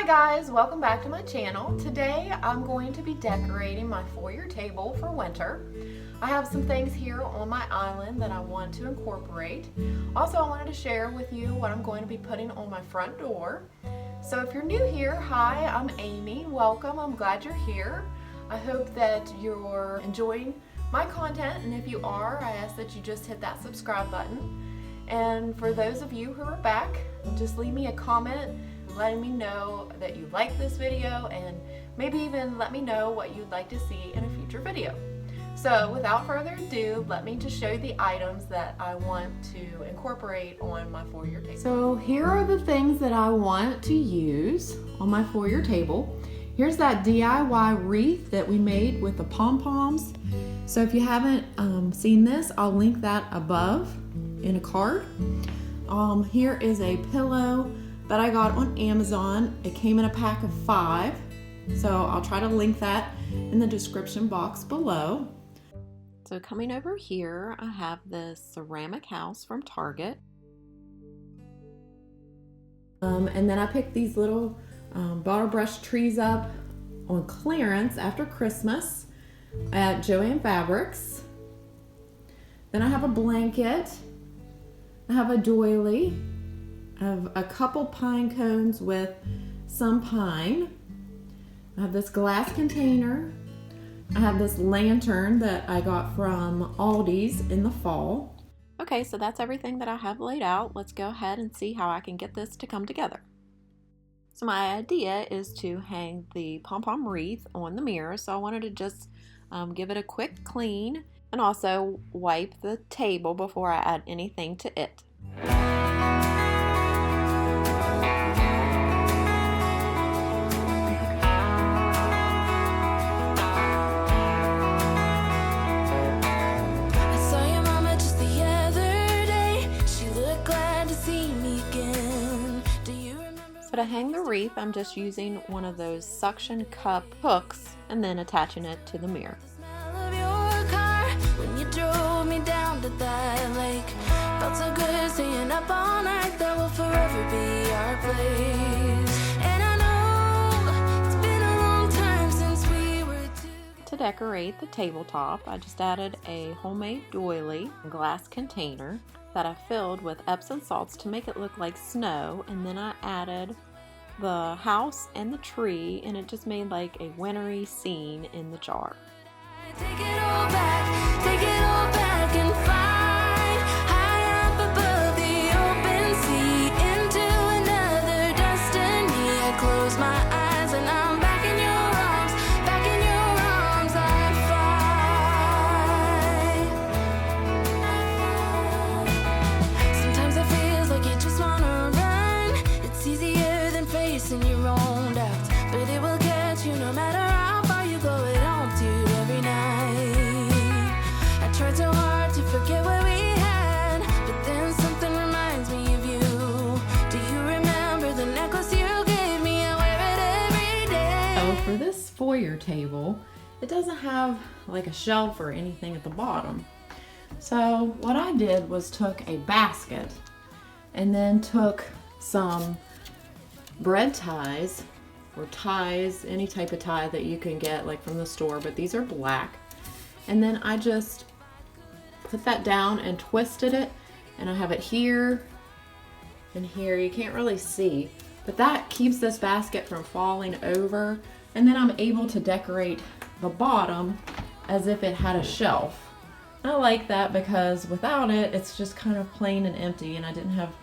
guys, welcome back to my channel. Today I'm going to be decorating my foyer table for winter. I have some things here on my island that I want to incorporate. Also, I wanted to share with you what I'm going to be putting on my front door. So if you're new here, hi, I'm Amy. Welcome, I'm glad you're here. I hope that you're enjoying my content, and if you are, I ask that you just hit that subscribe button. And for those of you who are back, just leave me a comment letting me know that you like this video, and maybe even let me know what you'd like to see in a future video. So without further ado, let me just show you the items that I want to incorporate on my foyer table. So here are the things that I want to use on my foyer table. Here's that DIY wreath that we made with the pom-poms. So if you haven't seen this, I'll link that above in a card. Here is a pillow that I got on Amazon. It came in a pack of 5, so I'll try to link that in the description box below. So coming over here, I have this ceramic house from Target. And then I picked these little bottle brush trees up on clearance after Christmas at Joann Fabrics. Then I have a blanket. I have a doily. I have a couple pine cones with some pine. I have this glass container. I have this lantern that I got from Aldi's in the fall. Okay, so that's everything that I have laid out. Let's go ahead and see how I can get this to come together. So my idea is to hang the pom-pom wreath on the mirror. So I wanted to just give it a quick clean and also wipe the table before I add anything to it. To hang the wreath, I'm just using one of those suction cup hooks and then attaching it to the mirror. When you drove me down to that lake, felt so good staying up all night. That will forever be our place. And I know it's been a long time since we were together. To decorate the tabletop, I just added a homemade doily glass container that I filled with Epsom salts to make it look like snow, and then I added the house and the tree, and it just made like a wintry scene in the jar. Take it all back and find high up above the open sea into another destiny. I close my eyes and I'm back in your arms, I fly. Sometimes it feels like you just wanna run. It's easier than facing your own doubts, but it will catch you no matter how far you go. It haunts you every night. I tried so hard to forget what we had, but then something reminds me of you. Do you remember the necklace you gave me? I wear it every day. Oh, for this foyer table, it doesn't have like a shelf or anything at the bottom. So what I did was took a basket and then took some bread ties or ties, any type of tie that you can get like from the store, but these are black. And then I just put that down and twisted it, and I have it here and here. You can't really see, but that keeps this basket from falling over, and then I'm able to decorate the bottom as if it had a shelf. I like that because without it, it's just kind of plain and empty, and I didn't have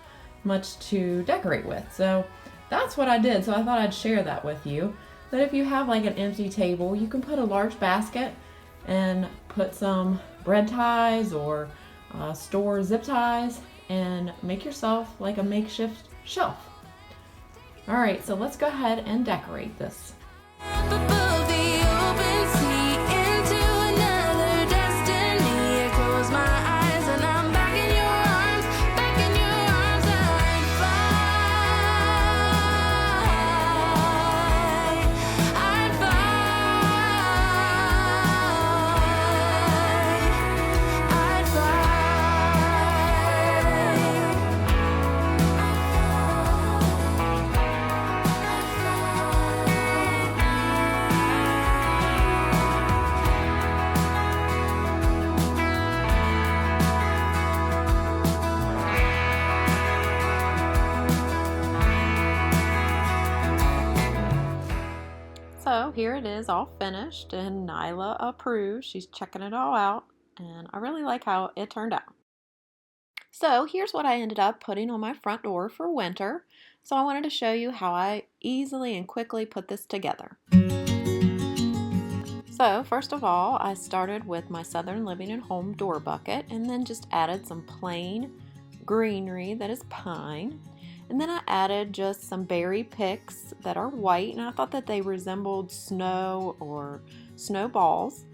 much to decorate with. So that's what I did. So I thought I'd share that with you. That if you have like an empty table, you can put a large basket and put some bread ties or store zip ties and make yourself like a makeshift shelf. All right, so let's go ahead and decorate this. it is all finished, and Nyla approves. She's checking it all out, and I really like how it turned out. So here's what I ended up putting on my front door for winter. So I wanted to show you how I easily and quickly put this together. So first of all, I started with my Southern Living and Home door bucket and then just added some plain greenery that is pine. And then I added just some berry picks that are white, and I thought that they resembled snow or snowballs.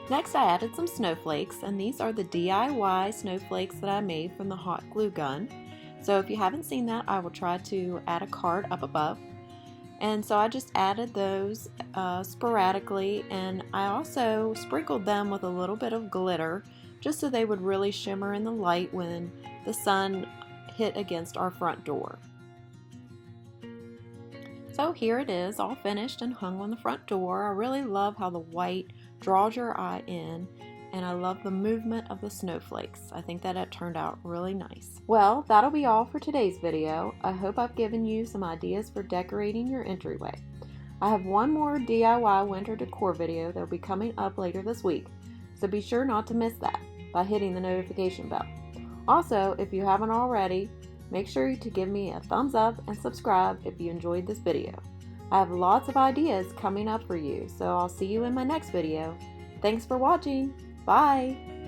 Next, I added some snowflakes, and these are the DIY snowflakes that I made from the hot glue gun. So if you haven't seen that, I will try to add a card up above. And so I just added those sporadically, and I also sprinkled them with a little bit of glitter just so they would really shimmer in the light when the sun hit against our front door. So here it is, all finished and hung on the front door. I really love how the white draws your eye in, and I love the movement of the snowflakes. I think that it turned out really nice. Well, that'll be all for today's video. I hope I've given you some ideas for decorating your entryway. I have one more DIY winter decor video that will be coming up later this week, so be sure not to miss that by hitting the notification bell. Also, if you haven't already, make sure to give me a thumbs up and subscribe if you enjoyed this video. I have lots of ideas coming up for you, so I'll see you in my next video. Thanks for watching. Bye!